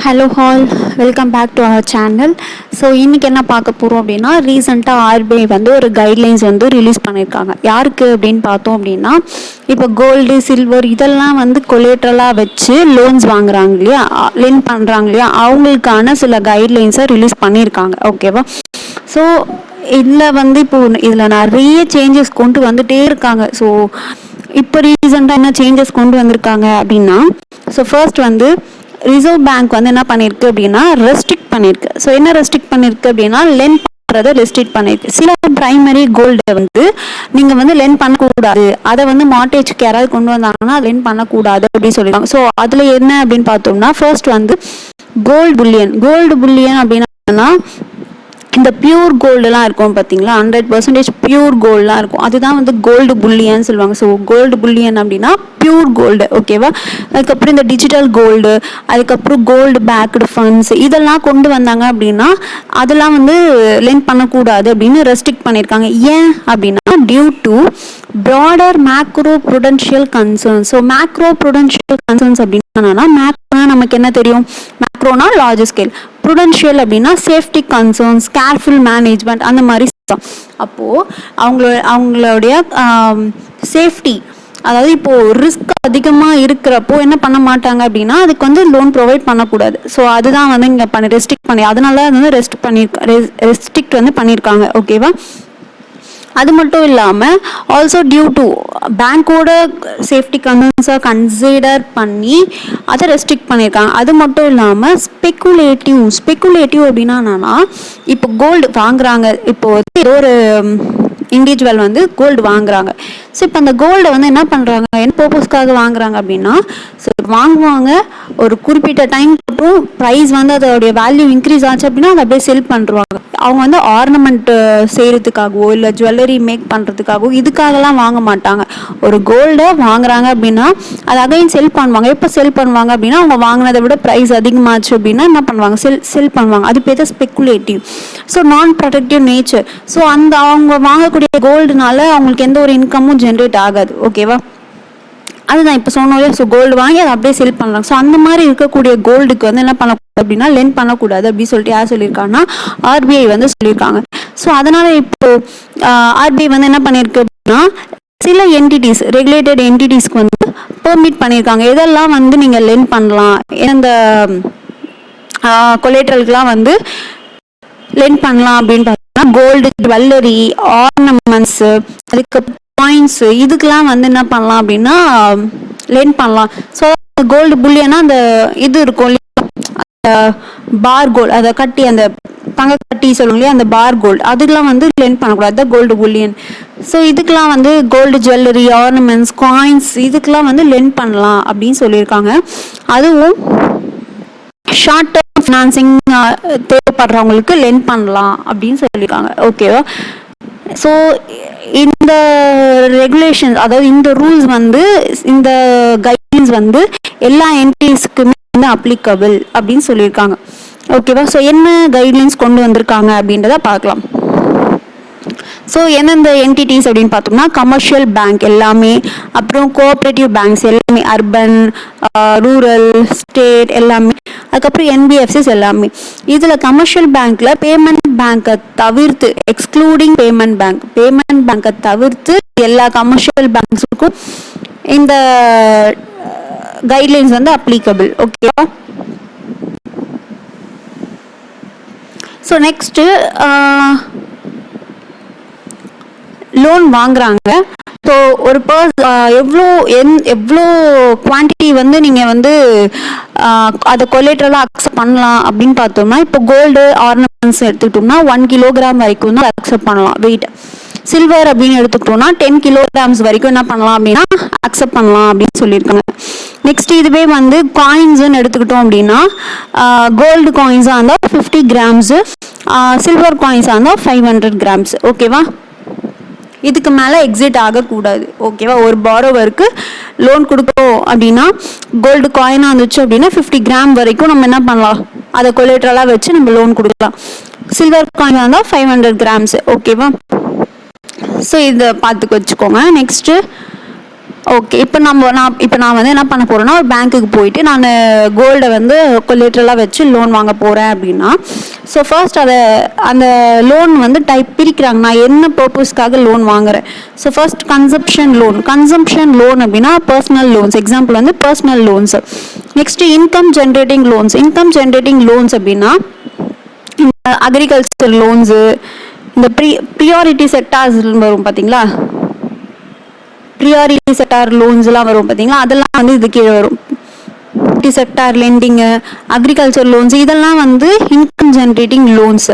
Hello all, welcome back to our channel. So இன்றைக்கி என்ன பார்க்க போகிறோம் அப்படின்னா, ரீசெண்டாக ஆர்பிஐ வந்து ஒரு கைட்லைன்ஸ் வந்து ரிலீஸ் பண்ணியிருக்காங்க. யாருக்கு அப்படின்னு பார்த்தோம் அப்படின்னா, இப்போ கோல்டு, சில்வர் இதெல்லாம் வந்து கொலேட்ரலாக வச்சு லோன்ஸ் வாங்குறாங்க இல்லையா, லென் பண்ணுறாங்க இல்லையா, அவங்களுக்கான சில கைட்லைன்ஸை ரிலீஸ் பண்ணியிருக்காங்க. ஓகேவா? ஸோ இதில் வந்து இப்போது இதில் நிறைய சேஞ்சஸ் கொண்டு வந்துகிட்டே இருக்காங்க. ஸோ இப்போ ரீசெண்டாக என்ன சேஞ்சஸ் கொண்டு வந்திருக்காங்க அப்படின்னா, ஸோ ஃபர்ஸ்ட் வந்து ரிசர்வ் பேங்க் வந்து என்ன பண்ணியிருக்கு அப்படின்னா ரெஸ்ட்ரிக்ட் பண்ணியிருக்கு. ஸோ என்ன ரெஸ்ட்ரிக்ட் பண்ணியிருக்கு அப்படின்னா, லென் பண்ணுறதை ரெஸ்ட்ரிக்ட் பண்ணியிருக்கு. சில பிரைமரி கோல்டை வந்து நீங்கள் வந்து லென் பண்ணக்கூடாது, அதை வந்து மார்டேஜ்க்கு யாராவது கொண்டு வந்தாங்கன்னா லென் பண்ணக்கூடாது அப்படின்னு சொல்லியிருக்காங்க. ஸோ அதில் என்ன அப்படின்னு பார்த்தோம்னா, ஃபர்ஸ்ட் வந்து கோல்டு புல்லியன் அப்படின்னா இந்த பியூர் கோல்டுலாம் இருக்கும் பார்த்தீங்களா, 100% பியூர் கோல்டுலாம் இருக்கும், அதுதான் வந்து கோல்டு புல்லியன்னு சொல்லுவாங்க. ஸோ கோல்டு புல்லியன் அப்படின்னா பியூர் கோல்டு. ஓகேவா? அதுக்கப்புறம் இந்த டிஜிட்டல் கோல்டு, அதுக்கப்புறம் கோல்டு பேக்டு ஃபண்ட்ஸ் இதெல்லாம் கொண்டு வந்தாங்க அப்படின்னா அதெல்லாம் வந்து லென் பண்ணக்கூடாது அப்படின்னு ரெஸ்ட்ரிக்ட் பண்ணியிருக்காங்க. ஏன் அப்படின்னா, due to broader macro prudential concerns. So macro prudential concerns அப்படின்னா, மேக்ரோனா நமக்கு என்ன தெரியும், மேக்ரோனா லார்ஜ் ஸ்கேல், ப்ருடென்ஷியல் அப்படின்னா சேஃப்டி கன்சர்ன்ஸ், கேர்ஃபுல் மேனேஜ்மெண்ட் அந்த மாதிரி. அப்போது அவங்களுடைய சேஃப்டி, அதாவது இப்போது ரிஸ்க் அதிகமாக இருக்கிறப்போ என்ன பண்ண மாட்டாங்க அப்படின்னா அதுக்கு வந்து லோன் ப்ரொவைட் பண்ணக்கூடாது. ஸோ அதுதான் வந்து இங்கே ரெஸ்ட்ரிக்ட் பண்ணி, அதனால வந்து ரெஸ்ட்ரிக்ட் வந்து பண்ணியிருக்காங்க. ஓகேவா? அது மட்டும் இல்லாமல் ஆல்சோ டியூ டு பேங்க்கோட சேஃப்டி கன்சர்ன்ஸை கன்சிடர் பண்ணி அதை ரெஸ்ட்ரிக்ட் பண்ணியிருக்காங்க. அது மட்டும் இல்லாமல் ஸ்பெக்குலேட்டிவ் அப்படின்னா என்னன்னா, இப்போ கோல்டு வாங்குறாங்க, இப்போ ஏதோ ஒரு இண்டிவிஜுவல் வந்து கோல்டு வாங்குறாங்க. ஸோ இப்போ அந்த கோல்டை வந்து என்ன பண்ணுறாங்க, என்ன பர்பஸ்க்காக வாங்குறாங்க அப்படின்னா, ஸோ வாங்குவாங்க, ஒரு குறிப்பிட்ட டைம் அப்புறம் ப்ரைஸ் வந்து அதோடைய வேல்யூ இன்க்ரீஸ் ஆச்சு அப்படின்னா அதை அப்படியே செல் பண்ணுறாங்க. அவங்க வந்து ஆர்னமெண்ட் செய்கிறதுக்காகவோ இல்லை ஜுவல்லரி மேக் பண்ணுறதுக்காகவோ இதுக்காகலாம் வாங்க மாட்டாங்க. ஒரு கோல்டை வாங்குறாங்க அப்படின்னா அதை அகைன் செல் பண்ணுவாங்க. எப்போ செல் பண்ணுவாங்க அப்படின்னா, அவங்க வாங்கினதை விட ப்ரைஸ் அதிகமாச்சு அப்படின்னா என்ன பண்ணுவாங்க, செல் பண்ணுவாங்க. அது பேர் தான் ஸ்பெக்குலேட்டிவ். ஸோ நான் ப்ரொடக்டிவ் நேச்சர். ஸோ அந்த அவங்க வாங்கக்கூடிய கோல்டுனால அவங்களுக்கு எந்த ஒரு இன்கமும் ஜென்ரேட் ஆகாது. ஓகேவா? அதுதான் இப்போ சொன்னோம். ஸோ கோல்டு வாங்கி அதை அப்படியே செல் பண்ணலாம். ஸோ அந்த மாதிரி இருக்கக்கூடிய கோல்டுக்கு வந்து என்ன பண்ணக்கூடாது அப்படின்னா லென் பண்ணக்கூடாது அப்படின்னு சொல்லிட்டு யார் சொல்லியிருக்காங்கன்னா ஆர்பிஐ வந்து சொல்லியிருக்காங்க. ஸோ அதனால இப்போ ஆர்பிஐ வந்து என்ன பண்ணியிருக்கு அப்படின்னா சில என்டிட்டிஸ், ரெகுலேட்டட் என்டிட்டிஸ்க்கு வந்து பெர்மிட் பண்ணியிருக்காங்க. இதெல்லாம் வந்து நீங்கள் லென் பண்ணலாம், இந்த கொலேட்ரலுக்குலாம் வந்து லென் பண்ணலாம் அப்படின்னு பார்த்தீங்கன்னா கோல்டு ஜுவல்லரி, ஆர்னமெண்ட்ஸு, அதுக்கப்புறம் காயின்ஸு இதுக்கெல்லாம் வந்து என்ன பண்ணலாம் அப்படின்னா லென் பண்ணலாம். ஸோ கோல்டு புல்லியனா அந்த இது இருக்கும் பார் கோல்டு, அதை கட்டி அந்த தங்க கட்டி சொல்லுங்க இல்லையா, அந்த பார் கோல்டு, அதுக்கெல்லாம் வந்து லென் பண்ணக்கூடாது, கோல்டு புல்லியன். ஸோ இதுக்கெல்லாம் வந்து கோல்டு ஜுவல்லரி, ஆர்னமெண்ட்ஸ், காயின்ஸ் இதுக்கெல்லாம் வந்து லென் பண்ணலாம் அப்படின்னு சொல்லியிருக்காங்க. அதுவும் ஷார்ட் டேர்ம் ஃபினான்சிங் தேவைப்படுறவங்களுக்கு லென் பண்ணலாம் அப்படின்னு சொல்லியிருக்காங்க. ஓகேவா? ஸோ இந்த ரெகுலேஷன்ஸ், அதாவது இந்த ரூல்ஸ் வந்து, இந்த கைட்லைன்ஸ் வந்து எல்லா என்டிட்டிஸ்க்குமே வந்து அப்ளிகபிள் அப்படின்னு சொல்லியிருக்காங்க. ஓகேவா? ஸோ என்ன கைட்லைன்ஸ் கொண்டு வந்திருக்காங்க அப்படின்றத பார்க்கலாம். ஸோ எந்தெந்த என்டிட்டிஸ் அப்படின்னு பார்த்தோம்னா, கமர்ஷியல் பேங்க் எல்லாமே, அப்புறம் கோஆப்ரேட்டிவ் பேங்க்ஸ் எல்லாமே, அர்பன், ரூரல், ஸ்டேட் எல்லாமே, அதுக்கப்புறம் என்பிஎஃப்சிஸ் எல்லாமே. இதில் கமர்ஷியல் பேங்க்கில் பேமெண்ட் பேங்கை தவிர்த்து, எக்ஸ்க்ளூடிங் பேமெண்ட் பேங்கை தவிர்த்து எல்லா கமர்ஷியல் பேங்க்ஸுக்கும் இந்த கைட்லைன்ஸ் வந்து அப்ளிகபிள். ஓகேவா? ஸோ நெக்ஸ்ட்டு லோன் வாங்குறாங்க. ஸோ ஒரு எவ்வளோ குவான்டிட்டி வந்து நீங்கள் வந்து அதை கொலேட்ரலாக அக்செப்ட் பண்ணலாம் அப்படின்னு பார்த்தோம்னா, இப்போ கோல்டு ஆர்னமெண்ட்ஸ் எடுத்துக்கிட்டோம்னா 1 கிலோகிராம் வரைக்கும் தான் அக்செப்ட் பண்ணலாம் வெயிட். சில்வர் அப்படின்னு எடுத்துக்கிட்டோம்னா 10 கிலோகிராம்ஸ் வரைக்கும் என்ன பண்ணலாம் அப்படின்னா அக்செப்ட் பண்ணலாம் அப்படின்னு சொல்லியிருக்காங்க. நெக்ஸ்ட் இதுவே வந்து காயின்ஸ்ன்னு எடுத்துக்கிட்டோம் அப்படின்னா, கோல்டு காயின்ஸாக இருந்தால் 50 கிராம்ஸு, சில்வர் காயின்ஸாக இருந்தால் 500 கிராம்ஸ். ஓகேவா? இதுக்கு மேலே எக்ஸிட் ஆகக்கூடாது. ஓகேவா? ஒரு பாரோவருக்கு லோன் கொடுக்கணும் அப்படின்னா கோல்டு காயினாக இருந்துச்சு அப்படின்னா 50 கிராம் வரைக்கும் நம்ம என்ன பண்ணலாம், அதை கொலேட்ரலாக வச்சு நம்ம லோன் கொடுக்கலாம். சில்வர் காயினாக இருந்தால் 500 கிராம்ஸ். ஓகேவா? ஸோ இதை பார்த்துக்க வச்சுக்கோங்க. Next okay. நான் வந்து என்ன பண்ண போகிறேன்னா, ஒரு பேங்க்குக்கு போயிட்டு நான் கோல்டை வந்து கொலேட்ரலாக வச்சு லோன் வாங்க போகிறேன் அப்படின்னா, ஸோ ஃபர்ஸ்ட் அந்த லோன் வந்து டைப் பிரிக்கிறாங்க. நான் என்ன பர்பஸ்க்காக லோன் வாங்குறேன். ஸோ ஃபர்ஸ்ட் கன்சம்ஷன் லோன் அப்படின்னா பர்சனல் லோன்ஸ், எக்ஸாம்பிள் வந்து personal loans. Next income generating loans அப்படின்னா இந்த அக்ரிகல்ச்சர் லோன்ஸு, இந்த ப்ரியாரிட்டி செக்டார்ஸ் வரும் பார்த்தீங்களா, ப்ரியாரிட்டி செக்டார் லோன்ஸ்லாம் வரும் பார்த்தீங்களா, அதெல்லாம் வந்து இது கீழே வரும். செக்டார் லெண்டிங்கு, அக்ரிகல்ச்சர் லோன்ஸ், இதெல்லாம் வந்து income generating loans.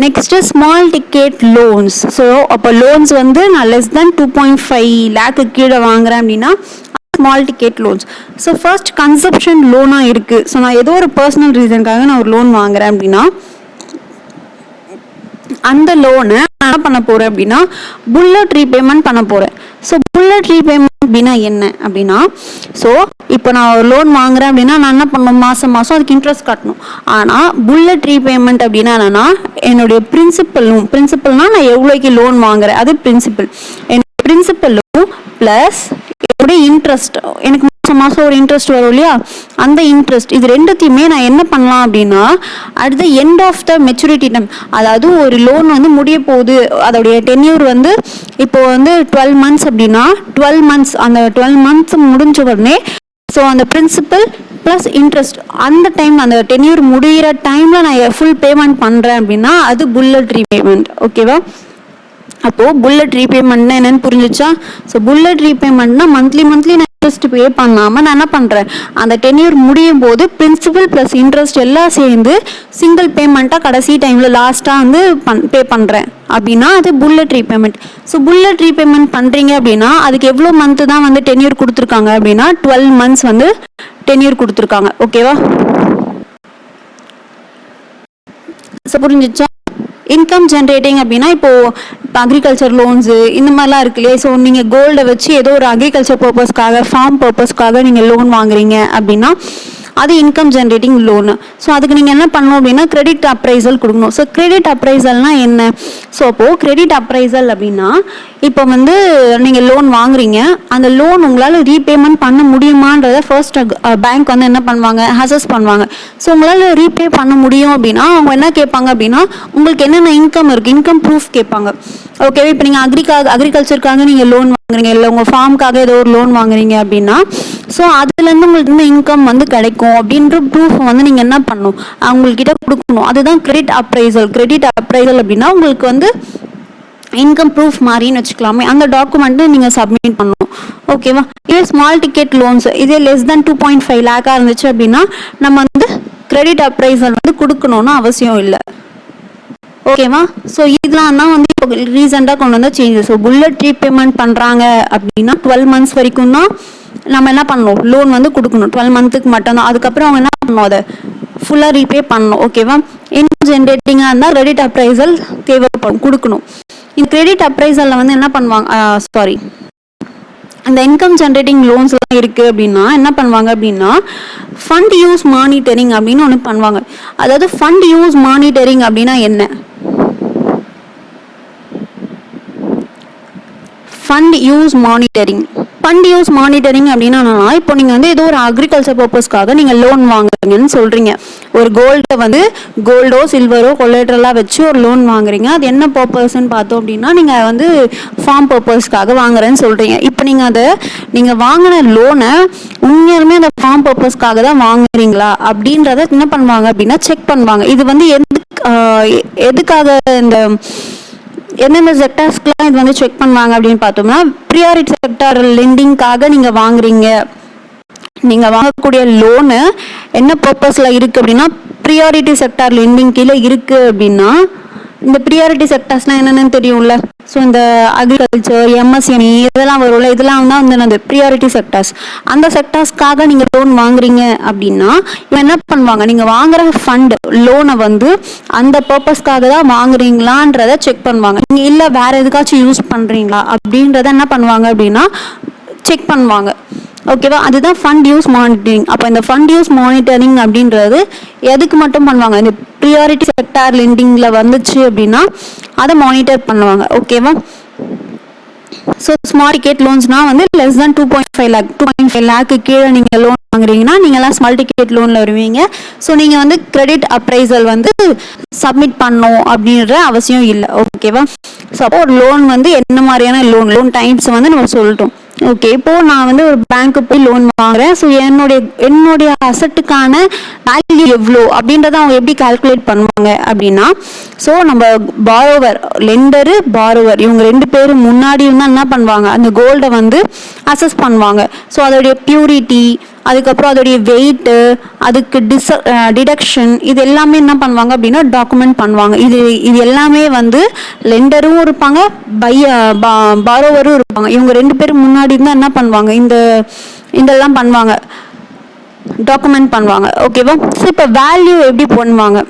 Next small ticket loans. So அப்போ லோன்ஸ் வந்து நான் லெஸ் தென் 2.5 லேக்கு கீழே வாங்குறேன் அப்படின்னா small ticket loans. So first consumption லோனாக இருக்குது. ஸோ நான் ஏதோ ஒரு பர்சனல் ரீசனுக்காக நான் ஒரு லோன் வாங்குறேன் அப்படின்னா அந்த லோனை என்ன பண்ண போகிறேன் அப்படின்னா புல்லட் ரீபேமெண்ட் பண்ண போகிறேன். ஸோ புல்லட் ரீபேமெண்ட் அப்படின்னா என்ன அப்படின்னா, ஸோ இப்போ நான் ஒரு லோன் வாங்குறேன் அப்படின்னா நான் என்ன பண்ணணும், மாதம் அதுக்கு இன்ட்ரெஸ்ட் கட்டணும். ஆனால் புல்லட் ரீபேமெண்ட் அப்படின்னா என்னன்னா, என்னுடைய பிரின்சிபல்னா நான் எவ்வளோக்கு லோன் வாங்குறேன் அது பிரின்சிபல், என்னுடைய பிரின்சிபலும் ப்ளஸ் என்னுடைய இன்ட்ரெஸ்ட், எனக்கு மாதம் ஒரு இன்ட்ரெஸ்ட் வரும் இல்லையா, அந்த இன்ட்ரெஸ்ட், இது ரெண்டுத்தையுமே நான் என்ன பண்ணலாம் அப்படின்னா at the end of the maturity time, அதாவது ஒரு லோன் வந்து முடிய போகுது, அதோடைய டென்யூர் வந்து இப்போ வந்து 12 months அப்படின்னா 12 months, அந்த 12 months முடிஞ்ச உடனே ஸோ அந்த பிரின்சிபல் ப்ளஸ் இன்ட்ரெஸ்ட் அந்த டைம், அந்த டென்யூர் முடிகிற டைமில் நான் ஃபுல் பேமெண்ட் பண்ணுறேன் அப்படின்னா அது புல்லட் ரீபேமெண்ட். ஓகேவா? அப்போது புல்லட் ரீபேமெண்ட்னா என்னென்னு புரிஞ்சிச்சா? ஸோ புல்லட் ரீபேமெண்ட்னா மந்த்லி நான் இன்ட்ரெஸ்ட் பே பண்ணாமல் நான் என்ன பண்ணுறேன், அந்த டென்யூர் முடியும் போது பிரின்சிபல் ப்ளஸ் இன்ட்ரெஸ்ட் எல்லாம் சேர்ந்து சிங்கிள் பேமெண்ட்டாக கடைசி டைமில் லாஸ்ட்டாக வந்து பே பண்ணுறேன் அப்படின்னா அது bullet repayment. So bullet repayment பண்ணுறீங்க அப்படின்னா அதுக்கு எவ்வளோ மந்த்து தான் வந்து டென்யூர் கொடுத்துருக்காங்க அப்படின்னா 12 months வந்து டென்யூர் கொடுத்துருக்காங்க. ஓகேவா? ஸோ புரிஞ்சிச்சா? இன்கம் ஜென்ரேட்டிங் அப்படின்னா இப்போ அக்ரிகல்ச்சர் லோன்ஸு இந்த மாதிரிலாம் இருக்கு இல்லையா, ஸோ நீங்கள் கோல்டை வச்சு ஏதோ ஒரு அக்ரிகல்ச்சர் பர்பஸ்க்காக ஃபார்ம் பர்பஸ்க்காக நீங்கள் லோன் வாங்குறீங்க அப்படின்னா அது இன்கம் ஜென்ரேட்டிங் லோனு. ஸோ அதுக்கு நீங்கள் என்ன பண்ணணும் அப்படின்னா கிரெடிட் அப்ரைசல் கொடுக்கணும். ஸோ கிரெடிட் அப்ரைசல்னா என்ன? ஸோ அப்போது கிரெடிட் அப்ரைசல் அப்படின்னா இப்போ வந்து நீங்கள் லோன் வாங்குறீங்க, அந்த லோன் உங்களால் ரீபேமெண்ட் பண்ண முடியுமான்றதை ஃபர்ஸ்ட் பேங்க் வந்து என்ன பண்ணுவாங்க, அசஸ் பண்ணுவாங்க. ஸோ உங்களால் ரீபே பண்ண முடியும் அப்படின்னா அவங்க என்ன கேட்பாங்க அப்படின்னா உங்களுக்கு என்னென்ன இன்கம் இருக்குது, இன்கம் ப்ரூஃப் கேட்பாங்க. ஓகே, இப்போ நீங்கள் அக்ரிகல்ச்சருக்காக நீங்கள் லோன் வாங்குறீங்க, இல்லை உங்கள் ஃபார்முக்காக ஏதோ ஒரு லோன் வாங்குறீங்க அப்படின்னா ஸோ அதுலேருந்து உங்களுக்கு இந்த இன்கம் வந்து கிடைக்கும் அப்படின்ற ப்ரூஃப் வந்து நீங்கள் என்ன பண்ணணும், அவங்கக்கிட்ட கொடுக்கணும். அதுதான் கிரெடிட் அப்ரைசல் அப்படின்னா உங்களுக்கு வந்து இன்கம் ப்ரூஃப் மாதிரின்னு வச்சுக்கலாமே, அந்த டாக்குமெண்ட்டு நீங்கள் சப்மிட் பண்ணணும். ஓகேவா? இதே ஸ்மால் டிக்கெட் லோன்ஸ், இதே லெஸ் தென் 2.5 லேக்காக இருந்துச்சு அப்படின்னா நம்ம வந்து கிரெடிட் அப்ரைசல் வந்து கொடுக்கணும்னு அவசியம் இல்லை. ஓகேவா? ஸோ இதெல்லாம் தான் வந்து இப்போ ரீசெண்டாக கொண்டு வந்த சேஞ்சஸ். ஸோ புல்லட் ரீபேமெண்ட் பண்ணுறாங்க அப்படின்னா 12 months வரைக்கும் தான் நம்ம என்ன பண்ணணும், லோன் வந்து கொடுக்கணும். 12 months மட்டும்தான். அதுக்கப்புறம் அவங்க என்ன பண்ணணும், அதை ஃபுல்லாக ரீபே பண்ணணும். ஓகேவா? இன்கம் ஜென்ரேட்டிங்காக இருந்தால் கிரெடிட் அப்ரைசல் தேவைப்படும், கொடுக்கணும். இந்த கிரெடிட் அப்ரைசலில் வந்து என்ன பண்ணுவாங்க, அந்த இன்கம் ஜென்ரேட்டிங் லோன்ஸ்லாம் இருக்குது அப்படின்னா என்ன பண்ணுவாங்க அப்படின்னா ஃபண்ட் யூஸ் மானிட்டரிங் அப்படின்னு ஒன்று பண்ணுவாங்க. அதாவது ஃபண்ட் யூஸ் மானிட்டரிங் அப்படின்னா என்ன? ஃபண்ட் யூஸ் மானிட்டரிங் அப்படின்னா இப்போ நீங்கள் வந்து ஏதோ ஒரு அக்ரிகல்ச்சர் பர்பஸ்க்காக நீங்கள் லோன் வாங்குறீங்கன்னு சொல்கிறீங்க. ஒரு கோல்டோ சில்வரோ கொலேட்ரலாக வச்சு ஒரு லோன் வாங்குறீங்க. அது என்ன பர்பஸ்ன்னு பார்த்தோம் அப்படின்னா நீங்கள் வந்து ஃபார்ம் பர்பஸ்க்காக வாங்குறேன்னு சொல்கிறீங்க. இப்போ நீங்கள் வாங்கின லோனை உண்மையாலுமே அந்த ஃபார்ம் பர்பஸ்க்காக தான் வாங்குறீங்களா அப்படின்றத என்ன பண்ணுவாங்க அப்படின்னா செக் பண்ணுவாங்க. இது வந்து எதுக்காக எந்தெந்த செக்டார்ஸ்க்குலாம் இது வந்து செக் பண்ணுவாங்க அப்படின்னு பார்த்தோம்னா ப்ரியாரிட்டி செக்டார் லெண்டிங்காக நீங்கள் வாங்குறீங்க, நீங்கள் வாங்கக்கூடிய லோனு என்ன பர்பஸில் இருக்குது அப்படின்னா ப்ரியாரிட்டி செக்டார் லெண்டிங் கீழே இருக்குது அப்படின்னா இந்த ப்ரியாரிட்டி செக்டார்ஸ்லாம் என்னென்னு தெரியும்ல. ஸோ இந்த அக்ரிகல்ச்சர், எம்எஸ்எம்இ இதெல்லாம் வரும்ல, இதெல்லாம் தான் வந்து என்னது ப்ரியாரிட்டி செக்டார்ஸ். அந்த செக்டார்ஸ்க்காக நீங்கள் லோன் வாங்குறீங்க அப்படின்னா இவன் என்ன பண்ணுவாங்க, நீங்கள் வாங்குற ஃபண்ட் லோனை வந்து அந்த பர்பஸ்க்காக தான் வாங்குறீங்களான்றதை செக் பண்ணுவாங்க. நீங்கள் இல்லை வேறு எதுக்காச்சும் யூஸ் பண்ணுறீங்களா அப்படின்றத என்ன பண்ணுவாங்க அப்படின்னா செக் பண்ணுவாங்க. ஓகேவா? அதுதான் ஃபண்ட் யூஸ் மானிட்டரிங். அப்போ இந்த ஃபண்ட் யூஸ் மானிட்டரிங் அப்படின்றது எதுக்கு மட்டும் பண்ணுவாங்க, இந்த ப்ரியாரிட்டி செக்டார் லெண்டிங்கில் வந்துச்சு அப்படின்னா அதை மானிட்டர் பண்ணுவாங்க. ஓகேவா? ஸோ ஸ்மால் டிக்கெட் லோன்ஸ்னால் வந்து லெஸ் தென் 2.5 லேக் 2.5 லேக்கு கீழே நீங்கள் லோன் வாங்குறீங்கன்னா நீங்கள்லாம் ஸ்மால் டிக்கெட் லோனில் வருவீங்க. ஸோ நீங்கள் வந்து கிரெடிட் அப்ரைசல் வந்து சப்மிட் பண்ணணும் அப்படின்ற அவசியம் இல்லை. ஓகேவா? ஸோ அப்போ ஒரு லோன் வந்து என்ன மாதிரியான லோன் டைப்ஸ் வந்து நம்ம சொல்லிட்டோம். ஓகே, இப்போ நான் வந்து ஒரு பேங்க்கு போய் லோன் வாங்குறேன். ஸோ என்னுடைய அசட்டுக்கான வேல்யூ எவ்வளோ அப்படின்றத அவங்க எப்படி கால்குலேட் பண்ணுவாங்க அப்படின்னா, ஸோ நம்ம பாரோவர், லெண்டரு, பாரோவர் இவங்க 2 பேரும் முன்னாடி தான் என்ன பண்ணுவாங்க, அந்த கோல்டை வந்து அசஸ் பண்ணுவாங்க. ஸோ அதோடைய பியூரிட்டி, அதுக்கப்புறம் அதோடைய வெயிட்டு, அதுக்கு டிடக்ஷன், இது எல்லாமே என்ன பண்ணுவாங்க அப்படின்னா டாக்குமெண்ட் பண்ணுவாங்க. இது எல்லாமே வந்து லெண்டரும் இருப்பாங்க, பாரோவரும் இருப்பாங்க. இவங்க 2 பேரும் முன்னாடி தான் என்ன பண்ணுவாங்க, இதெல்லாம் பண்ணுவாங்க, டாக்குமெண்ட் பண்ணுவாங்க. ஓகேவா? ஸோ இப்போ வேல்யூ எப்படி பண்ணுவாங்க,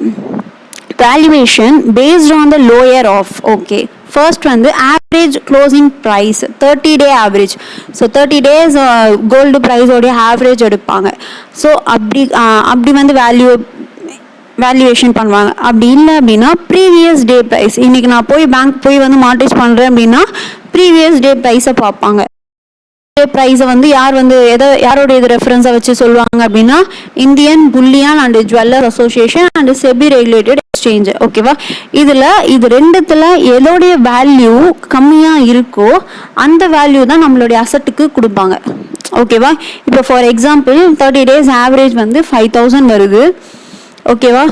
valuation based on the lower of, okay, first வந்து average closing price 30-day average. So 30 days gold ப்ரைஸோடைய ஆவரேஜ் எடுப்பாங்க. ஸோ அப்படி வந்து வேல்யூவேஷன் பண்ணுவாங்க. அப்படி இல்லை அப்படின்னா ப்ரீவியஸ் டே ப்ரைஸ், இன்னைக்கு நான் போய் பேங்க் போய் வந்து மார்டேஜ் பண்ணுறேன் அப்படின்னா ப்ரீவியஸ் டே ப்ரைஸை பார்ப்பாங்க. ப்ரைஸை வந்து யாரோட இது ரெஃபரன்ஸை வச்சு சொல்லுவாங்க அப்படின்னா Indian bullion and jeweller association and SEBI regulated exchange. ஓகேவா? இது ரெண்டுத்துல எதோடைய வேல்யூ கம்மியா இருக்கோ அந்த வேல்யூ தான் நம்மளுடைய அசட்டுக்கு கொடுப்பாங்க. ஓகேவா? இப்போ ஃபார் எக்ஸாம்பிள் 30 days ஆவரேஜ் வந்து 5000 வருது. ஓகேவா?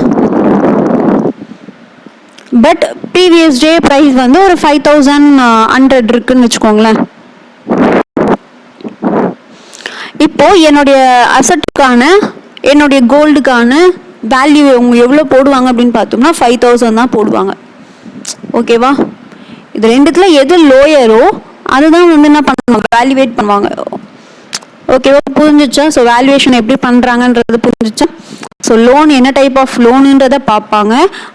பட் ப்ரீவியஸ் டே ப்ரைஸ் வந்து ஒரு 5100 இருக்குன்னு வச்சுக்கோங்களேன். இப்போ என்னுடைய அசட்டுக்கான, என்னுடைய கோல்டுக்கான வேல்யூ அவங்க எவ்வளோ போடுவாங்க அப்படின்னு பார்த்தோம்னா 5000 தான் போடுவாங்க. ஓகேவா? இது ரெண்டுத்துல எது லோயரோ அதுதான் வந்து என்ன பண்ணுவாங்க, வேல்யூவேட் பண்ணுவாங்க. ஓகேவா? புரிஞ்சிச்சா? ஸோ வேல்யூவேஷன் எப்படி பண்ணுறாங்கன்றது புரிஞ்சிச்சா? ஸோ லோன் என்ன டைப் ஆஃப் லோனுன்றதை பார்ப்பாங்க,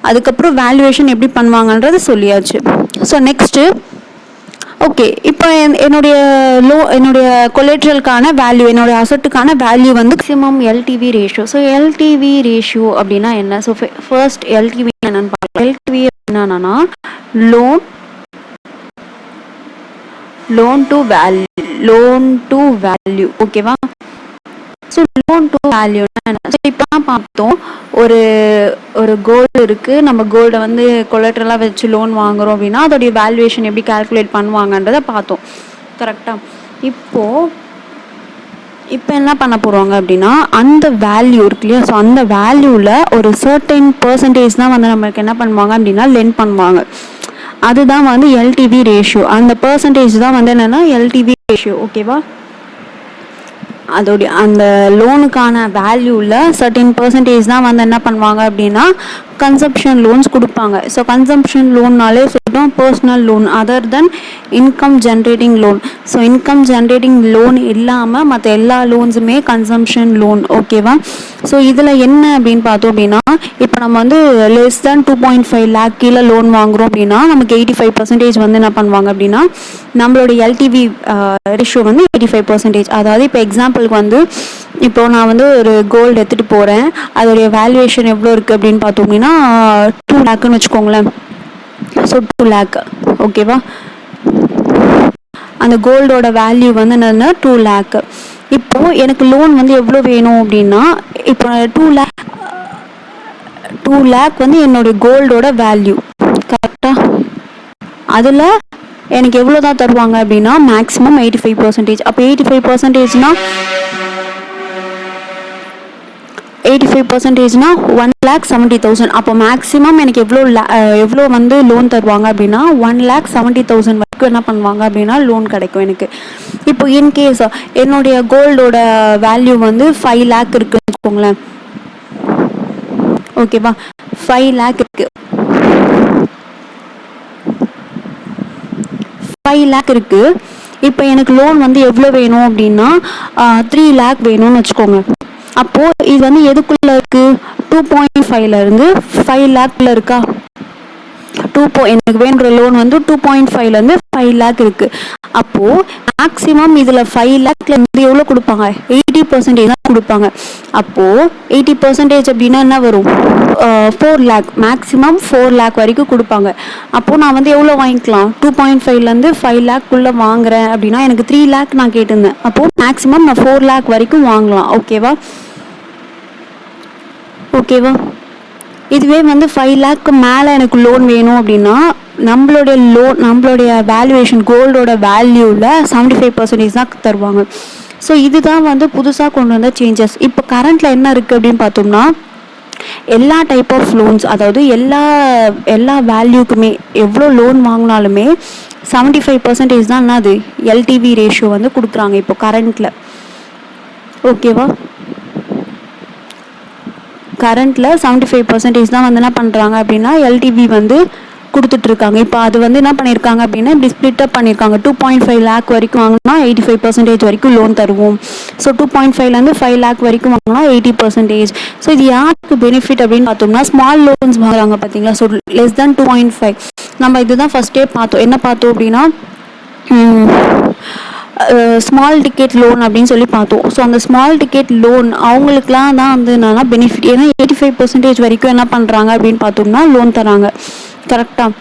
அதுக்கப்புறம் வேல்யூவேஷன் எப்படி பண்ணுவாங்கன்றது சொல்லியாச்சு. ஸோ நெக்ஸ்ட்டு, ஓகே, இப்போ என்னுடைய கொலேட்ரலுக்கான வேல்யூ, என்னுடைய அசட்டுக்கான வேல்யூ வந்து maximum LTV ratio. So LTV ratio அப்படின்னா என்ன? ஸோ ஃபர்ஸ்ட் எல்டிவி என்னன்னு பார்க்கலாம். எல்டிவி என்னன்னா லோன் டு வேல்யூ. ஓகேவா? ஸோ லோன் டு வேல்யூனா என்ன? ஸோ இப்போ தான் பார்த்தோம், ஒரு கோல்டு இருக்குது, நம்ம கோல்டை வந்து கொலேட்ரலாக வச்சு லோன் வாங்குறோம் அப்படின்னா அதோடைய வேல்யூவேஷன் எப்படி கால்குலேட் பண்ணுவாங்கன்றதை பார்த்தோம். கரெக்டாக? இப்போ என்ன பண்ண போகிறாங்க அப்படின்னா அந்த வேல்யூ இருக்கு இல்லையா, ஸோ அந்த வேல்யூவில் ஒரு சர்டைன் பர்சன்டேஜ் தான் வந்து நம்மளுக்கு என்ன பண்ணுவாங்க அப்படின்னா லெண்ட் பண்ணுவாங்க. அதுதான் வந்து எல்டிவி ரேஷியோ. அந்த பர்சன்டேஜ் தான் வந்து என்னென்னா எல்டிவி ரேஷியோ. ஓகேவா? அதோடைய அந்த லோனுக்கான வேல்யூவில் சர்டின் பர்சன்டேஜ் தான் வந்து என்ன பண்ணுவாங்க அப்படின்னா கன்சம்ப்ஷன் லோன்ஸ் கொடுப்பாங்க. ஸோ கன்சம்ப்ஷன் லோன்னாலே சொல்லிட்டோம் personal loan other then income generating loan. So income generating loan இல்லாமல் மற்ற எல்லா லோன்ஸுமே கன்சம்ப்ஷன் லோன். ஓகேவா? ஸோ இதில் என்ன அப்படின்னு பார்த்தோம் அப்படின்னா, இப்போ நம்ம வந்து லெஸ் தேன் 2.5 லேக் கீழே லோன் வாங்குகிறோம் அப்படின்னா நமக்கு 85% வந்து என்ன பண்ணுவாங்க அப்படின்னா நம்மளோட எல்டிவி ரேஷியோ வந்து 85%. அதாவது இப்போ எக்ஸாம்பிளுக்கு வந்து இப்போ நான் வந்து ஒரு கோல்டு எடுத்துகிட்டு போகிறேன், அதோடைய வேல்யூவேஷன் எவ்வளோ இருக்குது அப்படின்னு பார்த்தோம் அப்படின்னா 2 லேக்குன்னு வச்சுக்கோங்களேன். ஸோ 2 லேக். ஓகேவா? அந்த கோல்டோட வேல்யூ வந்து என்னன்னா 2 லேக். இப்போது எனக்கு லோன் வந்து எவ்வளோ வேணும் அப்படின்னா, இப்போ 2 லேக் வந்து என்னுடைய கோல்டோட வேல்யூ. கரெக்டாக? அதில் எனக்கு எவ்வளோ தான் தருவாங்க அப்படின்னா மேக்ஸிமம் 85%. அப்போ 85%னா 1,70,000. அப்போ மேக்ஸிமம் எனக்கு எவ்வளோ வந்து லோன் தருவாங்க அப்படின்னா 1,70,000 வரைக்கும் என்ன பண்ணுவாங்க அப்படின்னா லோன் கிடைக்கும் எனக்கு. இப்போ இன்கேஸ் என்னுடைய கோல்டோட வேல்யூ வந்து 5 லேக் இருக்குன்னு வச்சுக்கோங்களேன். ஓகேவா? 5 லேக் இருக்கு. 5 லேக் இருக்கு. இப்போ எனக்கு லோன் வந்து எவ்வளோ வேணும் அப்படின்னா 3 லேக் வேணும்னு வச்சுக்கோங்க. அப்போது இது வந்து எதுக்குள்ளே இருக்குது, 2.5ல இருந்து 5 லேக்கில் இருக்கா. எனக்கு வேணுற லோன் வந்து 2.5லேருந்து 5 லேக் இருக்குது. அப்போது மேக்ஸிமம் இதில் 5 லேக்ல இருந்து எவ்வளோ கொடுப்பாங்க, 80% தான் கொடுப்பாங்க. அப்போது 80% அப்படின்னா என்ன வரும், 4 லேக் மேக்ஸிமம் 4 லேக் வரைக்கும் கொடுப்பாங்க. அப்போது நான் வந்து எவ்வளோ வாங்கிக்கலாம், 2.5லேருந்து 5 லேக்குள்ளே வாங்குறேன் அப்படின்னா எனக்கு 3 லேக் நான் கேட்டிருந்தேன். அப்போது மேக்ஸிமம் நான் 4 லேக் வரைக்கும் வாங்கலாம். ஓகேவா. இதுவே வந்து 5 லேக்கு மேலே எனக்கு லோன் வேணும் அப்படின்னா நம்மளுடைய வேல்யூவேஷன் கோல்டோட வேல்யூவில் 75% தான் தருவாங்க. ஸோ இதுதான் வந்து புதுசாக கொண்டு வந்த சேஞ்சஸ். இப்போ கரண்ட்டில் என்ன இருக்குது அப்படின்னு பார்த்தோம்னா, எல்லா டைப் ஆஃப் லோன்ஸ், அதாவது எல்லா வேல்யூக்குமே எவ்வளோ லோன் வாங்கினாலுமே 75% தான் என்னது எல்டிவி ரேஷியோ வந்து கொடுக்குறாங்க இப்போ கரண்ட்டில். ஓகேவா. கரண்ட்டில் 75% தான் வந்து என்ன பண்ணுறாங்க அப்படின்னா எல்டிவி வந்து கொடுத்துட்ருக்காங்க. இப்போ அது வந்து என்ன பண்ணியிருக்காங்க அப்படின்னா இப்படி ஸ்ப்ளிட்டப் பண்ணியிருக்காங்க. 2.5 லேக் வரைக்கும் வாங்கினா 85% வரைக்கும் லோன் தருவோம். ஸோ 2.5லேருந்து 5 லேக் வரைக்கும் வாங்கினா 80%. ஸோ இது யாருக்கு பெனிஃபிட் அப்படின்னு பார்த்தோம்னா, ஸ்மால் லோன்ஸ் வாங்குறாங்க பார்த்தீங்களா. ஸோ லெஸ் தேன் 2.5 நம்ம இதுதான் ஃபஸ்ட்டே பார்த்தோம். என்ன பார்த்தோம் அப்படின்னா ஸ்மால் டிக்கெட் லோன் அப்படின்னு சொல்லி பார்த்தோம். ஸோ அந்த ஸ்மால் டிக்கெட் லோன் அவங்களுக்குலாம் தான் வந்து என்னன்னா பெனிஃபிட். ஏன்னா 85% வரைக்கும் என்ன பண்ணுறாங்க அப்படின்னு பார்த்தோம்னா லோன் தராங்க. கரெக்டாக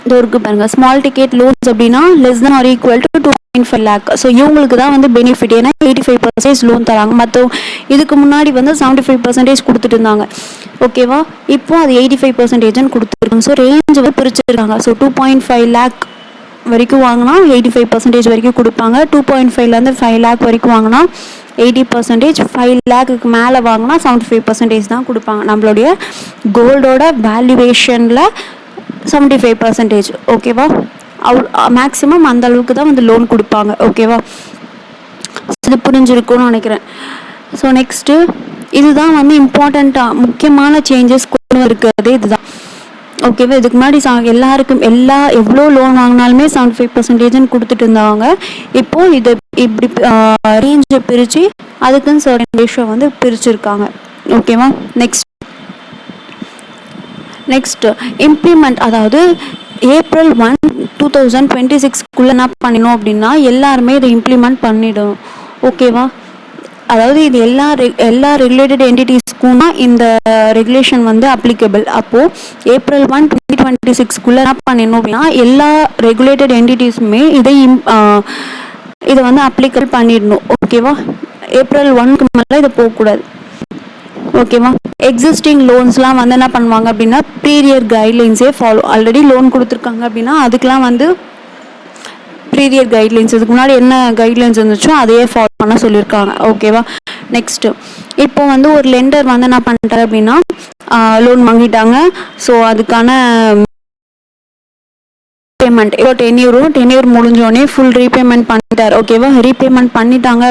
இது இருக்கு பாருங்கள். ஸ்மால் டிக்கெட் லோன்ஸ் அப்படின்னா less than or equal to 2.5 lakh. So இவங்களுக்கு தான் வந்து பெனிஃபிட். ஏன்னா 85% லோன் தராங்க. மற்ற இதுக்கு முன்னாடி வந்து 75% கொடுத்துட்டு இருந்தாங்க. ஓகேவா. இப்போ அது 85% கொடுத்துருக்காங்க. ஸோ ரேஞ்ச் வந்து பிரிச்சுருக்காங்க. ஸோ 2.5 லேக் வரைக்கும் வாங்கினா 85% வரைக்கும் கொடுப்பாங்க. 2.5லேருந்து 5 லேக் வரைக்கும் வாங்கினா 80%. 5 லேக்குக்கு மேலே வாங்கினா 75% தான் கொடுப்பாங்க. நம்மளுடைய கோல்டோட வேல்யூவேஷனில் 75%. ஓகேவா. மேக்ஸிமம் அந்த அளவுக்கு தான் வந்து லோன் கொடுப்பாங்க. ஓகேவா. இது புரிஞ்சிருக்கும்னு நினைக்கிறேன். ஸோ நெக்ஸ்ட்டு இதுதான் வந்து இம்பார்ட்டண்ட்டாக முக்கியமான சேஞ்சஸ் கொண்டு இருக்கிறது இதுதான். ஓகேவா. இதுக்கு முன்னாடி எல்லாருக்கும் எவ்வளோ லோன் வாங்கினாலுமே 75% கொடுத்துட்டு இருந்தாங்க. இப்போது இதை இப்படி ரேஞ்சை பிரித்து அதுக்குன்னு சர்டன் ரேஷியோ வந்து பிரிச்சுருக்காங்க. ஓகேவா. நெக்ஸ்ட் இம்ப்ளிமெண்ட், அதாவது April 1, 2026 என்ன பண்ணினோம் அப்படின்னா எல்லாருமே இதை இம்ப்ளிமெண்ட் பண்ணிடணும். ஓகேவா. அதாவது இது எல்லா ரெகுலேட்டட் என்டிட்டிஸ்க்கும் தான் இந்த ரெகுலேஷன் வந்து அப்ளிகபிள். அப்போது April 1, 2026 என்ன பண்ணிடணும் அப்படின்னா எல்லா ரெகுலேட்டட் என்டிட்டிஸுமே இதை வந்து அப்ளிகபிள் பண்ணிடணும். ஓகேவா. April 1க்கு மேலே இதை போகக்கூடாது. ஓகேவா. எக்ஸிஸ்டிங் லோன்ஸ்லாம் வந்து என்ன பண்ணுவாங்க அப்படின்னா ப்ரீவியர் கைட்லைன்ஸே ஃபாலோ, ஆல்ரெடி லோன் கொடுத்துருக்காங்க அப்படின்னா அதுக்கெலாம் வந்து ப்ரீவியர் கைட்லைன்ஸ், இதுக்கு முன்னாடி என்ன கைட்லைன்ஸ் இருந்துச்சோ அதையே ஃபாலோ பண்ண சொல்லியிருக்காங்க. ஓகேவா. நெக்ஸ்ட்டு இப்போ வந்து ஒரு லெண்டர் வந்து என்ன பண்ணுறாரு அப்படின்னா லோன் வாங்கிட்டாங்க. ஸோ அதுக்கான ரீபேமெண்ட் டென்யூர் முடிஞ்சோடனே ஃபுல் ரீபேமெண்ட் பண்ணிட்டார். ஓகேவா. ரீபேமெண்ட் பண்ணிட்டாங்க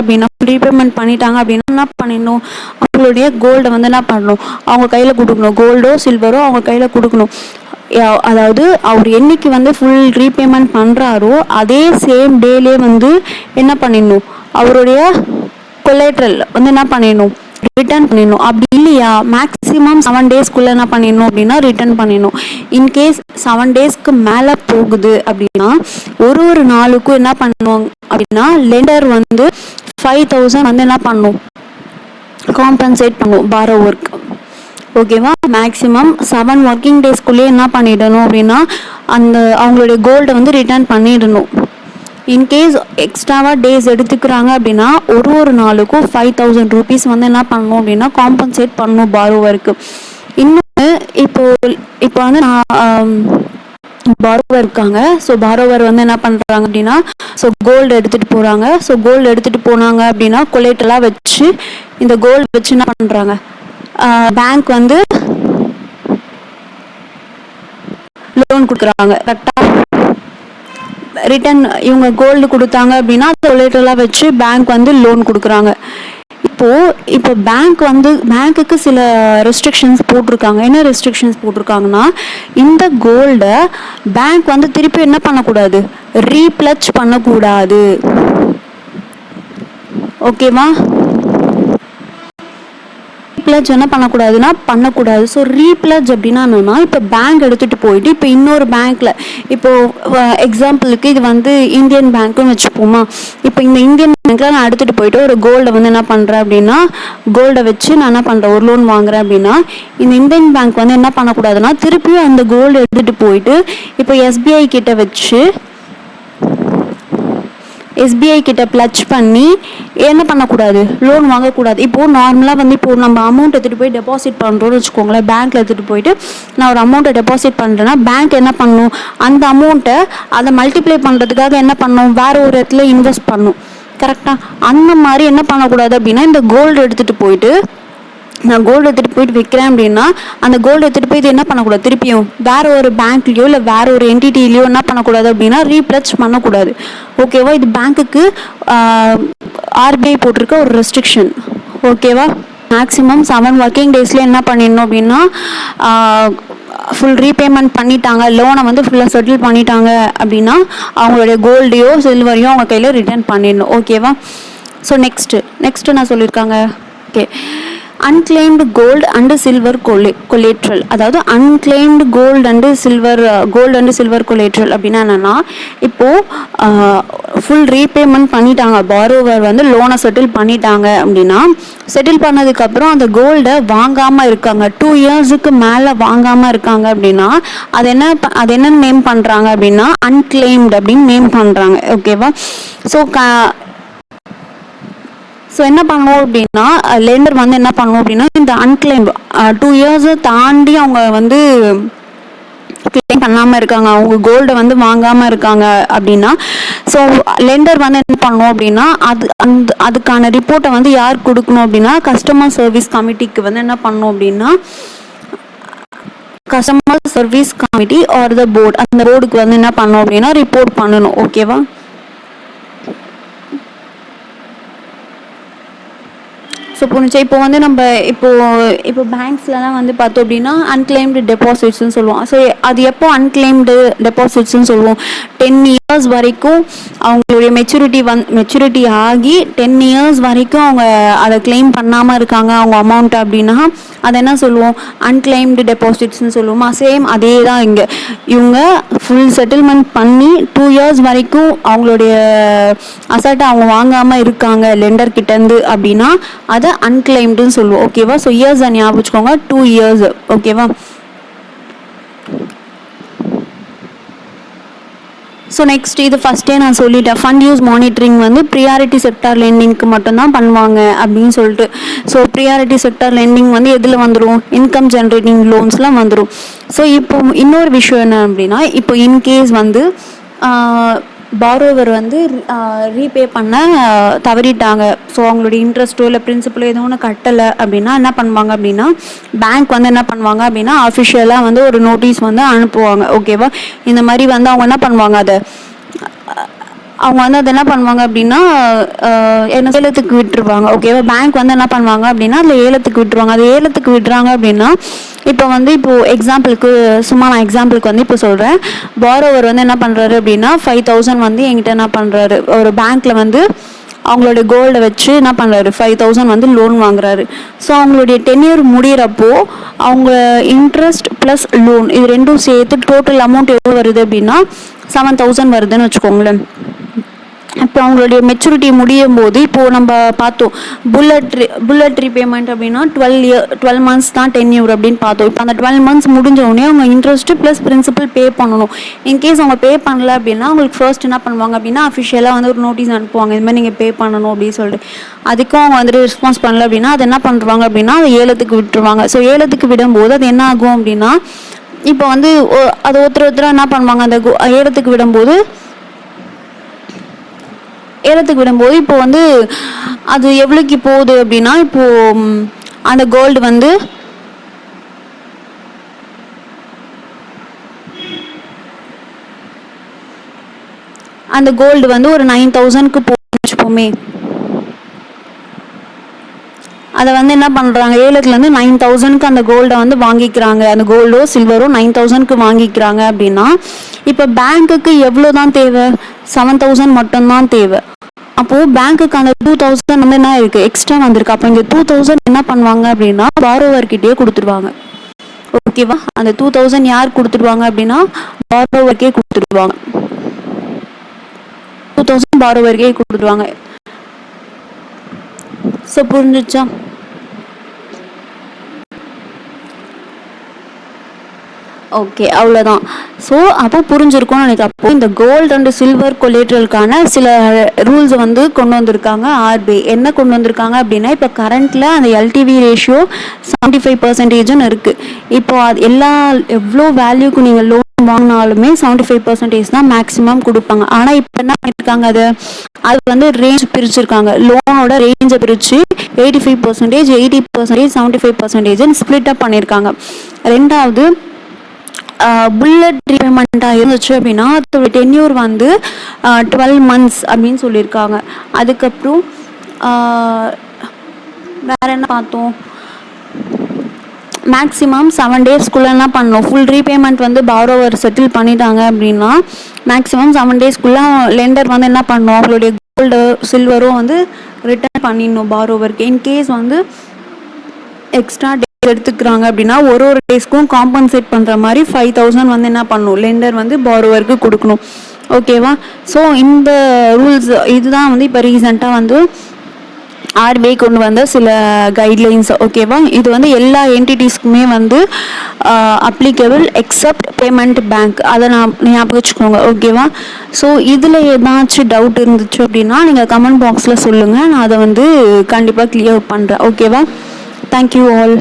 அப்படின்னா என்ன பண்ணிடணும், அவங்களுடைய கோல்டை வந்து என்ன பண்ணணும், அவங்க கையில் கொடுக்கணும். கோல்டோ சில்வரோ அவங்க கையில் கொடுக்கணும். அதாவது அவர் என்னைக்கு வந்து ஃபுல் ரீபேமெண்ட் பண்ணுறாரோ அதே சேம் டேலே வந்து என்ன பண்ணிடணும், அவருடைய கொலேட்ரல் வந்து என்ன பண்ணிடணும், ரிட்டர்ன் பண்ணிடணும். அப்படி இல்லையா மேக்ஸிமம் 7 டேஸ்க்குள்ளே என்ன பண்ணிடணும் அப்படின்னா ரிட்டர்ன் பண்ணிடணும். இன்கேஸ் 7 டேஸ்க்கு மேலே போகுது அப்படின்னா ஒரு நாளுக்கும் என்ன பண்ணுவோம் அப்படின்னா லெண்டர் வந்து 5,000 வந்து என்ன பண்ணணும், காம்பன்சேட் பண்ணும் பாரோவருக்கு. ஓகேவா. மேக்ஸிமம் 7 ஒர்க்கிங் டேஸ்க்குள்ளேயே என்ன பண்ணிடணும் அப்படின்னா அவங்களுடைய கோல்டை வந்து ரிட்டர்ன் பண்ணிடணும். இன்கேஸ் எக்ஸ்ட்ராவாக டேஸ் எடுத்துக்கிறாங்க அப்படின்னா ஒரு நாளுக்கும் 5,000 rupees வந்து என்ன பண்ணணும் அப்படின்னா காம்பன்சேட் பண்ணணும் பாரோவருக்கு. இன்னொன்று இப்போ வந்து பாரோவர் இருக்காங்க. ஸோ பாரோவர் வந்து என்ன பண்ணுறாங்க அப்படின்னா கோல்டு எடுத்துகிட்டு போகிறாங்க. கோல்டு எடுத்துகிட்டு போனாங்க அப்படின்னா கொலேட்டலாக வச்சு இந்த கோல்டு வச்சு என்ன பண்ணுறாங்க, பேங்க் வந்து லோன் கொடுக்குறாங்க. கரெக்டாக ரிட்டர்ன் இவங்க கோல்டு கொடுத்தாங்க அப்படின்னா கொலேட்டலாக வச்சு பேங்க் வந்து லோன் கொடுக்குறாங்க. இப்போ பேங்க்குக்கு சில ரெஸ்ட்ரிக்ஷன்ஸ் போட்டிருக்காங்க. என்ன ரெஸ்ட்ரிக்ஷன்ஸ் போட்டிருக்காங்கன்னா இந்த கோல்டை பேங்க் வந்து திருப்பி என்ன பண்ணக்கூடாது, ரீப்ளச் பண்ணக்கூடாது. ஓகேவா. ரீப்ளஜ் என்ன பண்ணக்கூடாதுன்னா பண்ணக்கூடாது. ஸோ ரீப்ளஜ் அப்படின்னா என்னன்னா, இப்போ பேங்க் எடுத்துகிட்டு போயிட்டு இப்போ இன்னொரு பேங்க்கில், இப்போது எக்ஸாம்பிளுக்கு இது வந்து இந்தியன் பேங்க்குன்னு வச்சுப்போமா. இப்போ இந்த இந்தியன் பேங்க்கில் நான் எடுத்துகிட்டு போயிட்டு ஒரு கோல்டை வந்து என்ன பண்ணுறேன் அப்படின்னா, கோல்டை வச்சு நான் என்ன பண்ணுறேன், ஒரு லோன் வாங்குறேன் அப்படின்னா, இந்த இந்தியன் பேங்க் வந்து என்ன பண்ணக்கூடாதுன்னா திருப்பியும் அந்த கோல்டு எடுத்துகிட்டு போயிட்டு இப்போ எஸ்பிஐ கிட்ட வச்சு எஸ்பிஐ கிட்ட பிளச் பண்ணி என்ன பண்ணக்கூடாது, லோன் வாங்கக்கூடாது. இப்போது நார்மலாக வந்து இப்போது நம்ம அமௌண்ட் எடுத்துகிட்டு போய் டெபாசிட் பண்ணுறோன்னு வச்சுக்கோங்களேன். பேங்க்கில் எடுத்துகிட்டு போயிட்டு நான் ஒரு அமௌண்ட்டை டெபாசிட் பண்ணுறேன்னா பேங்க் என்ன பண்ணணும், அந்த அமௌண்ட்டை அதை மல்டிப்ளை பண்ணுறதுக்காக என்ன பண்ணணும், வேறு ஒரு இடத்துல இன்வெஸ்ட் பண்ணணும். கரெக்டாக அந்த மாதிரி என்ன பண்ணக்கூடாது அப்படின்னா, இந்த கோல்டு எடுத்துகிட்டு போயிட்டு நான் கோல்டு எடுத்துகிட்டு போயிட்டு விற்கிறேன் அப்படின்னா, அந்த கோல்டு எடுத்துகிட்டு போய் இது என்ன பண்ணக்கூடாது, திருப்பியும் வேறு ஒரு பேங்க்லேயோ இல்லை வேறு ஒரு என்டிட்டிலையோ என்ன பண்ணக்கூடாது அப்படின்னா ரீப்ளச் பண்ணக்கூடாது. ஓகேவா. இது பேங்க்குக்கு ஆர்பிஐ போட்டிருக்க ஒரு ரெஸ்ட்ரிக்ஷன். ஓகேவா. மேக்ஸிமம் 7 ஒர்க்கிங் டேஸில் என்ன பண்ணிடணும் அப்படின்னா, ஃபுல் ரீபேமெண்ட் பண்ணிட்டாங்க, லோனை வந்து ஃபுல்லாக செட்டில் பண்ணிட்டாங்க அப்படின்னா அவங்களுடைய கோல்டையோ சில்வரையோ அவங்க கையில் ரிட்டர்ன் பண்ணிடணும். ஓகேவா. ஸோ நெக்ஸ்ட்டு நான் சொல்லியிருக்காங்க. Okay. Unclaimed gold and silver collateral, அதாவது unclaimed gold and silver collateral அப்படின்னா என்னென்னா, இப்போது ஃபுல் ரீபேமெண்ட் பண்ணிட்டாங்க, பாரோவர் வந்து லோனை செட்டில் பண்ணிட்டாங்க அப்படின்னா, செட்டில் பண்ணதுக்கப்புறம் அந்த கோல்டை வாங்காமல் இருக்காங்க, 2 இயர்ஸுக்கு மேலே வாங்காமல் இருக்காங்க அப்படின்னா அது என்ன நேம் பண்ணுறாங்க அப்படின்னா அன்கிளைம்டு அப்படின்னு நேம் பண்ணுறாங்க. ஓகேவா. ஸோ என்ன பண்ணுவோம் அப்படின்னா, லெண்டர் வந்து என்ன பண்ணுவோம் அப்படின்னா, இந்த அன்கிளைம் 2 இயர்ஸை தாண்டி அவங்க வந்து கிளைம் பண்ணாமல் இருக்காங்க, அவங்க கோல்டை வந்து வாங்காமல் இருக்காங்க அப்படின்னா, ஸோ லெண்டர் வந்து என்ன பண்ணுவோம் அப்படின்னா அதுக்கான ரிப்போர்ட்டை வந்து யார் கொடுக்கணும் அப்படின்னா கஸ்டமர் சர்வீஸ் கமிட்டிக்கு வந்து என்ன பண்ணணும் அப்படின்னா, customer service committee R the board, அந்த போர்டுக்கு வந்து என்ன பண்ணணும் அப்படின்னா ரிப்போர்ட் பண்ணணும். ஓகேவா. ஸோ புரிஞ்சா. இப்போ வந்து நம்ம இப்போ பேங்க்ஸ்லாம் வந்து பார்த்தோம் அப்படின்னா அன்கிளைம்டு டெபாசிட்ஸ்ன்னு சொல்லுவோம். ஸோ அது எப்போ அன்கிளைம்டு டெபாசிட்ஸ்ன்னு சொல்லுவோம், 10 இயர்ஸ் வரைக்கும் அவங்களுடைய மெச்சூரிட்டி ஆகி 10 இயர்ஸ் வரைக்கும் அவங்க அதை கிளைம் பண்ணாமல் இருக்காங்க அவங்க அமௌண்ட் அப்படின்னா அதை என்ன சொல்லுவோம், அன்கிளைம்டு டெபாசிட்ஸ்ன்னு சொல்லுவோமா. சேம் அதே தான் இங்கே, இவங்க ஃபுல் செட்டில்மெண்ட் பண்ணி 2 இயர்ஸ் வரைக்கும் அவங்களுடைய அசட்டை அவங்க வாங்காமல் இருக்காங்க லெண்டர் கிட்டேருந்து அப்படின்னா அதை அன்கிளைம்டுன்னு சொல்லுவோம். ஓகேவா. ஸோ இயர்ஸை ஞாபகம் வச்சுக்கோங்க, 2 இயர்ஸ். ஓகேவா. ஸோ நெக்ஸ்ட் இது ஃபஸ்ட்டே நான் சொல்லிட்டேன், ஃபண்ட் யூஸ் மானிட்டரிங் வந்து ப்ரியாரிட்டி செக்டார் லெண்டிங்க்கு மட்டும்தான் பண்ணுவாங்க அப்படின்னு சொல்லிட்டு. ஸோ ப்ரியாரிட்டி செக்டார் லெண்டிங் வந்து எதில் வந்துடும், இன்கம் ஜென்ரேட்டிங் லோன்ஸ்லாம் வந்துடும். ஸோ இப்போ இன்னொரு விஷயம் என்ன அப்படின்னா, இப்போ இன்கேஸ் வந்து பாரோவர் வந்து ரீபே பண்ண தவறிட்டாங்க, ஸோ அவங்களுடைய இன்ட்ரெஸ்ட்டோ இல்லை பிரின்சிபலோ எதுவும் ஒன்று கட்டலை அப்படின்னா என்ன பண்ணுவாங்க அப்படின்னா பேங்க் வந்து என்ன பண்ணுவாங்க அப்படின்னா அஃபிஷியலாக வந்து ஒரு நோட்டீஸ் வந்து அனுப்புவாங்க. ஓகேவா. இந்த மாதிரி வந்து அவங்க என்ன பண்ணுவாங்க, அவங்க வந்து அதை என்ன பண்ணுவாங்க அப்படின்னா ஏலத்துக்கு விட்டுருவாங்க. ஓகேவா. பேங்க் வந்து என்ன பண்ணுவாங்க அப்படின்னா அதில் ஏலத்துக்கு விட்டுருவாங்க. அது ஏலத்துக்கு விட்டுறாங்க அப்படின்னா இப்போ எக்ஸாம்பிளுக்கு சும்மா நான் எக்ஸாம்பிளுக்கு வந்து இப்போ சொல்கிறேன், பாரோவர் வந்து என்ன பண்ணுறாரு அப்படின்னா 5,000 வந்து என்கிட்ட என்ன பண்ணுறாரு, ஒரு பேங்க்கில் வந்து அவங்களுடைய கோல்டை வச்சு என்ன பண்ணுறாரு 5,000 வந்து லோன் வாங்குறாரு. ஸோ அவங்களுடைய டென்யூர் முடிகிறப்போ அவங்க இன்ட்ரெஸ்ட் ப்ளஸ் லோன் இது ரெண்டும் சேர்த்து டோட்டல் அமௌண்ட் எவ்வளோ வருது அப்படின்னா 7,000 வருதுன்னு வச்சுக்கோங்களேன். இப்போ அவங்களுடைய மெச்சூரிட்டி முடியும் போது இப்போது நம்ம பார்த்தோம் புல்லட் ரீபேமெண்ட் அப்படின்னா 12 மந்த்ஸ் தான் டென்யூர் அப்படின்னு பார்த்தோம். இப்போ அந்த 12 மந்த்ஸ் முடிஞ்சோடனே அவங்க இன்ட்ரெஸ்ட்டு ப்ளஸ் பிரின்சிபல் பே பண்ணணும். இன்கேஸ் அவங்க பே பண்ணல அப்படின்னா அவங்களுக்கு ஃபர்ஸ்ட் என்ன பண்ணுவாங்க அப்படின்னா அஃபிஷியலாக வந்து ஒரு நோட்டீஸ் அனுப்புவாங்க, இது மாதிரி நீங்கள் பே பண்ணணும் அப்படின்னு சொல்லிட்டு. அதுக்கும் அவங்க வந்துட்டு ரெஸ்பான்ஸ் பண்ணல அப்படின்னா அது என்ன பண்ணுவாங்க அப்படின்னா அதை ஏலத்துக்கு விட்டுருவாங்க. ஸோ ஏலத்துக்கு விடும்போது அது என்ன ஆகும் அப்படின்னா இப்போ வந்து அது ஒருத்தராக என்ன பண்ணுவாங்க, அந்த ஏலத்துக்கு விடும்போது இப்போ வந்து அது எவ்வளோக்கு போகுது அப்படின்னா இப்போது அந்த கோல்டு வந்து ஒரு 9,000க்கு போகுதுன்னு வச்சுப்போமே. அதை வந்து என்ன பண்ணுறாங்க, ஏலத்துலேருந்து 9,000க்கு அந்த கோல்டை வந்து வாங்கிக்கிறாங்க, அந்த கோல்டோ சில்வரோ 9,000க்கு வாங்கிக்கிறாங்க அப்படின்னா இப்போ பேங்க்குக்கு எவ்வளோ தான் தேவை, 7,000 மட்டும்தான் தேவை. அப்போது பேங்க்குக்கு அந்த 2000 வந்து என்ன இருக்குது எக்ஸ்ட்ரா வந்திருக்கு. அப்போ இந்த 2000 என்ன பண்ணுவாங்க அப்படின்னா பாரோவர்கிட்டயே கொடுத்துருவாங்க. ஓகேவா? அந்த 2000 யார் கொடுத்துருவாங்க அப்படின்னா பாரோவர்க்கே கொடுத்துருவாங்க. 2000 பாரோவர்க்கே கொடுத்துருவாங்க. ஸோ புரிஞ்சிச்சா? ஓகே, அவ்வளோதான். ஸோ அப்போ புரிஞ்சிருக்கும்னு நினைக்கிறேன். அப்போ இந்த கோல்டு அண்ட் சில்வர் கொலேட்ரலுக்கான சில ரூல்ஸை வந்து கொண்டு வந்திருக்காங்க ஆர்பிஐ. என்ன கொண்டு வந்திருக்காங்க அப்படின்னா, இப்போ கரண்ட்டில் அந்த எல்டிவி ரேஷியோ 75% இருக்குது. இப்போ அது எவ்வளோ வேல்யூக்கு நீங்கள் லோன் வாங்கினாலுமே 75% தான் மேக்ஸிமம் கொடுப்பாங்க. ஆனால் இப்போ என்ன பண்ணியிருக்காங்க, அது வந்து ரேஞ்ச் பிரிச்சிருக்காங்க. லோனோட ரேஞ்சை பிரித்து 85%, 80%, 75% ஸ்ப்ளிட் அப் பண்ணியிருக்காங்க. ரெண்டாவது, புல்லட் ரீபேமெண்ட்டாக இருந்துச்சு அப்படின்னா அதோட டென்யூர் வந்து 12 months அப்படின்னு சொல்லியிருக்காங்க. அதுக்கப்புறம் வேற என்ன பார்த்தோம், மேக்ஸிமம் 7 daysக்குள்ளே என்ன பண்ணணும், ஃபுல் ரீபேமெண்ட் வந்து பாரோவர் செட்டில் பண்ணிட்டாங்க அப்படின்னா மேக்ஸிமம் 7 daysக்குள்ளே லெண்டர் வந்து என்ன பண்ணணும், அவங்களுடைய கோல்டு சில்வரும் வந்து ரிட்டர்ன் பண்ணிடணும் பாரோவருக்கு. இன்கேஸ் வந்து எக்ஸ்ட்ரா எடுத்துக்கிறாங்க அப்படின்னா ஒரு டேஸ்க்கும் காம்பன்சேட் பண்ணுற மாதிரி 5000 வந்து என்ன பண்ணணும், லெண்டர் வந்து பாரோவருக்கு கொடுக்கணும். ஓகேவா? ஸோ இந்த ரூல்ஸ் இதுதான் வந்து இப்போ ரீசெண்டாக வந்து ஆர்பிஐ கொண்டு வந்த சில கைட்லைன்ஸ். ஓகேவா? இது வந்து எல்லா என்டிட்டிஸ்க்குமே வந்து அப்ளிகபிள் எக்ஸப்ட் பேமெண்ட் பேங்க். அதை ஞாபகம் வச்சுக்கோங்க. ஓகேவா? ஸோ இதில் ஏதாச்சும் டவுட் இருந்துச்சு அப்படின்னா நீங்கள் கமெண்ட் பாக்ஸில் சொல்லுங்கள். நான் அதை வந்து கண்டிப்பாக கிளியர் பண்ணுறேன். ஓகேவா? Thank you all.